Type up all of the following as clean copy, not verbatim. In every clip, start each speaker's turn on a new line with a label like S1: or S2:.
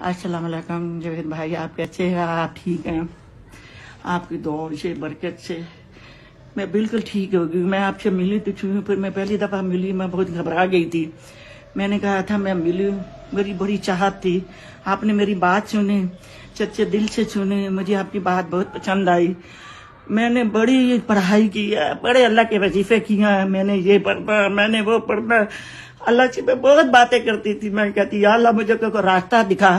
S1: अस्सलाम वालेकुम जवेद भाई, आप कैसे हैं? आप ठीक हैं? आपकी दुआओं से बरकत से मैं बिल्कुल ठीक हो गई। मैं आपसे मिली तो छुई, फिर मैं पहली दफ़ा मिली मैं बहुत घबरा गई थी। मैंने कहा था मैं मिली, मेरी बड़ी चाहत थी। आपने मेरी बात सुनी, सच्चे दिल से सुनी, मुझे आपकी बात बहुत पसंद आई। मैंने बड़ी पढ़ाई की है, बड़े अल्लाह के वजीफे किए हैं। मैंने ये पढ़ना, मैंने वो पढ़ना, अल्लाह से मैं बहुत बातें करती थी। मैं कहती या अल्लाह मुझे कोई रास्ता दिखा।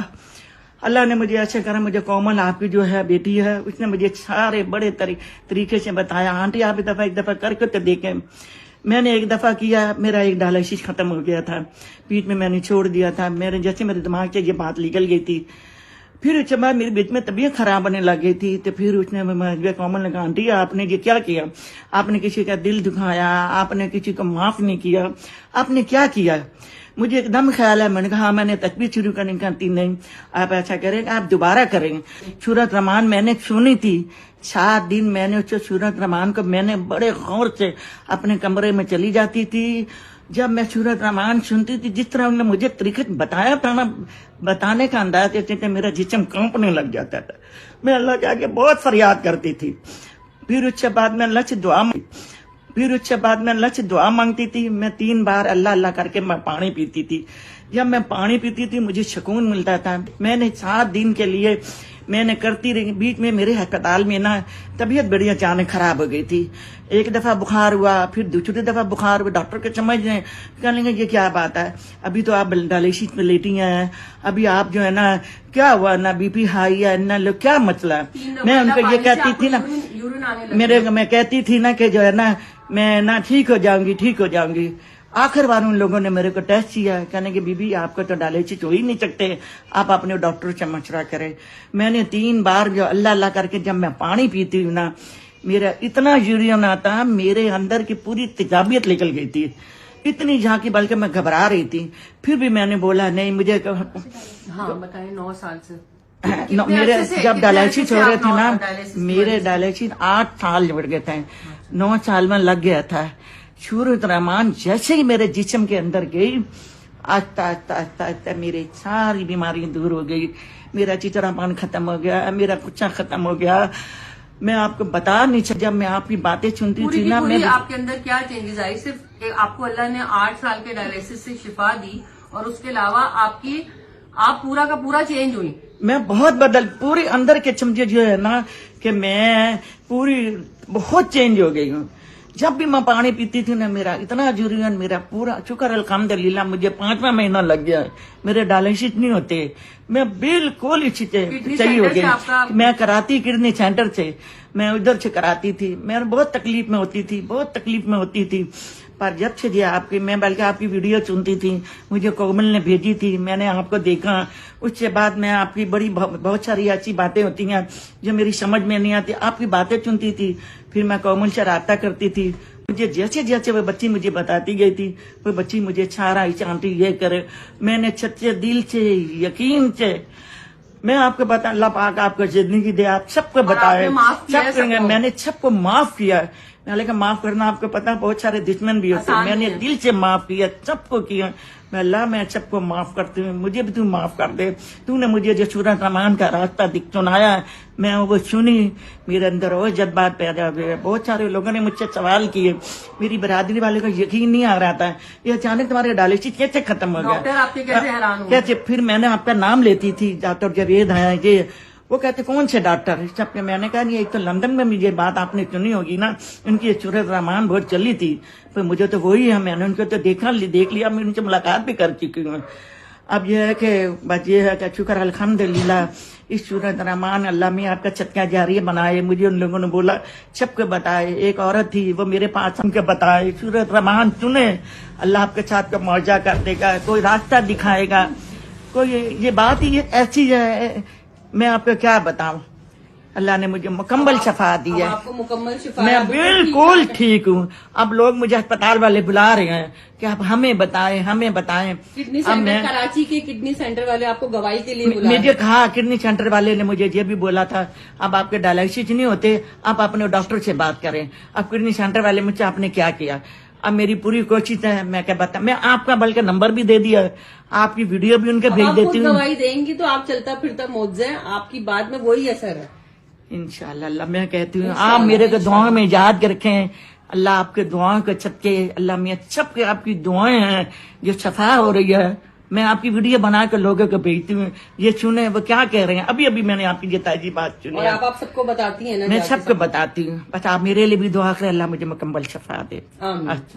S1: अल्लाह ने मुझे ऐसे करा, मुझे कोमल आपकी जो है बेटी है उसने मुझे सारे बड़े तरीके से बताया। आंटी आप एक दफा करके तो देखें। मैंने एक दफा किया, मेरा एक डायलिसिस खत्म हो गया था, पीठ में मैंने छोड़ दिया था। मेरे दिमाग से ये बात निकल गई थी। फिर उसके बाद मेरी बीच में तबीयत खराब होने लग गई थी। तो फिर उसने कोमल ने कहा आंटी आपने ये क्या किया? आपने किसी का दिल दुखाया, आपने किसी को माफ नहीं किया, आपने क्या किया? मुझे एकदम ख्याल है, मैंने कहा मैंने तकबीर शुरू करने कहती नहीं, आप ऐसा करेंगे, आप दोबारा करेंगे। सूरत रहमान मैंने सुनी थी 7 दिन। मैंने उस सूरत रहमान को मैंने बड़े गौर से अपने कमरे में चली जाती थी। जब मैं सूरत रहमान सुनती थी, जिस तरह उन्होंने मुझे तरीके बताया था ना, बताने का अंदाज देते थे, मेरा जिस्म कांपने लग जाता था। मैं अल्लाह के आगे बहुत फरियाद करती थी। फिर उसके बाद मैं अल्लाह से दुआ मांगती थी। मैं 3 बार अल्लाह अल्लाह करके मैं पानी पीती थी। जब मैं पानी पीती थी मुझे सुकून मिलता था। मैंने 7 दिन के लिए मैंने करती रही। बीच में मेरे अस्पताल में ना तबीयत बड़ी अचानक खराब हो गई थी। एक दफा बुखार हुआ, फिर दूसरी दफा बुखार हुआ। डॉक्टर के समझ रहे कहने लगे ये क्या बात है, अभी तो आप डायलिसिस में लेटी हैं, अभी आप जो है ना क्या हुआ ना, बीपी हाई है ना, लो क्या मसला है। मैं उनको ये कहती थी ना, मैं कहती थी ना कि जो है ना मैं ना ठीक हो जाऊंगी। आखिर बार उन लोगों ने मेरे को टेस्ट किया, कहने कि बीबी आपको तो डायलिसिस हो ही नहीं सकते, आप अपने डॉक्टर से मशवरा करें। मैंने 3 बार जो अल्लाह अल्लाह करके जब मैं पानी पीती हूँ ना, मेरा इतना यूरिन आता, मेरे अंदर की पूरी तेजाबियत निकल गई थी, इतनी झांकी, बल्कि मैं घबरा रही थी। फिर भी मैंने बोला नहीं मुझे।
S2: हाँ बताएं, 9 साल से
S1: मेरे जब डायलिसिस हो रहे थे ना, मेरे डायलिसिस 8 साल बढ़ गए थे, 9 साल में लग गया था। सूरत रहमान जैसे ही मेरे जिस्म के अंदर गई, आस्ता आस्ता मेरी सारी बीमारियां दूर हो गई। मेरा चिचड़ापन खत्म हो गया, मेरा गुस्सा खत्म हो गया। मैं आपको बता नहीं सकता। जब मैं आपकी बातें सुनती थी ना, मैं
S2: आपके अंदर क्या चेंजेस आई? सिर्फ आपको अल्लाह ने 8 साल के डायलिसिस से शिफा दी और उसके अलावा आप पूरा का पूरा चेंज हुई।
S1: मैं बहुत पूरे अंदर के समझे जो है ना कि मैं पूरी बहुत चेंज हो गई हूँ। जब भी मैं पानी पीती थी ना, मेरा इतना यूरिन, मेरा पूरा शुक्र अल्हम्दुलिल्लाह मुझे 5वां महीना लग गया, मेरे डायलिसिस नहीं होते। मैं बिल्कुल इसी से सही हो गई। मैं कराती किडनी सेंटर से, मैं उधर से कराती थी। मैं बहुत तकलीफ में होती थी। पर जब से आपकी, मैं बल्कि आपकी वीडियो सुनती थी, मुझे कोमल ने भेजी थी, मैंने आपको देखा। उसके बाद मैं आपकी बहुत सारी ऐसी बातें होती हैं जो मेरी समझ में नहीं आती, आपकी बातें सुनती थी। फिर मैं कोमल से राब्ता करती थी। मुझे जैसे जैसे वो बच्ची मुझे बताती गई थी, वो बच्ची मुझे सारा आंटी ये करे। मैंने सच्चे दिल से, यकीन से, मैं आपको बता, अल्लाह पाक आपको जिंदगी दे, आप सबको बताए, मैंने सबको माफ किया। लेकिन माफ करना आपको पता बहुत सारे दुश्मन भी होते हैं, मैंने दिल से माफ किया, सबको किया। मैं अल्लाह मैं सबको माफ करती हूँ, मुझे भी तू माफ कर दे। तूने मुझे जो सूरत रहमान का रास्ता सुनाया, मैं वो सुनी, मेरे अंदर और जज्बात पैदा हुए। बहुत सारे लोगों ने मुझसे सवाल किए, मेरी बरादरी वाले को यकीन नहीं आ रहा था, ये अचानक तुम्हारे डायलिसिस कैसे खत्म हो गया?
S2: डॉक्टर आपके कैसे हैरान हुए?
S1: कैसे? फिर मैंने आपका नाम लेती थी, डॉक्टर जवेद है ये, वो कहते कौन से डॉक्टर? सबके मैंने कहा नहीं, एक तो लंदन में मुझे बात आपने सुनी होगी ना, उनकी सूरत रहमान बहुत चली थी, तो मुझे तो वही है, मैंने उनको तो देख लिया, मैं उनसे मुलाकात भी कर चुकी हूँ। अब यह है कि बस ये है कि शुक्र अल्हम्दुलिल्लाह, इस सूरत रहमान अल्लाह में आपका सदका जारी बनाए। मुझे उन लोगों ने बोला सबको बताए, एक औरत थी वो मेरे पास हमको बताए, सूरत रहमान सुने, अल्लाह आपके साथ का मौजा कर देगा, कोई रास्ता दिखाएगा, कोई ये बात ही ऐसी है। मैं आपको क्या बताऊं, अल्लाह ने मुझे मुकम्मल शफा दी है,
S2: आपको मुकम्मल शिफा,
S1: मैं बिल्कुल ठीक हूँ। अब लोग मुझे अस्पताल वाले बुला रहे हैं कि आप हमें बताएं।
S2: किडनी सेंटर, कराची के किडनी सेंटर वाले आपको गवाही के लिए बुला
S1: मुझे कहा, किडनी सेंटर वाले ने मुझे ये भी बोला था, अब आपके डायलिसिस नहीं होते, आप अपने डॉक्टर से बात करें। अब किडनी सेंटर वाले मुझसे आपने क्या किया? अब मेरी पूरी कोशिश है, मैं क्या बता, मैं आपका बल्कि नंबर भी दे दिया, आपकी वीडियो भी उनके भेज
S2: आप
S1: देती
S2: खुद
S1: हूँ।
S2: दवाई देंगी तो आप चलता फिरता मुआवजा है, आपकी बात में वही असर है।
S1: इंशाल्लाह अल्लाह, मैं कहती हूँ आप मेरे को दुआओं में याद रखें। अल्लाह आपके दुआओं के छक्के, अल्लाह में सबके आपकी दुआएं हैं जो शफा हो रही है। मैं आपकी वीडियो बना कर लोगों को भेजती हूँ, ये सुने वो क्या कह रहे हैं। अभी अभी मैंने आपकी ये ताजी बात सुनी
S2: और
S1: है।
S2: आप सबको बताती हैं ना,
S1: मैं
S2: जाके
S1: सबको बताती हूँ, बस आप मेरे लिए भी दुआ करें, अल्लाह मुझे मुकम्मल शफा दे।
S2: आमीन।
S1: अच्छा।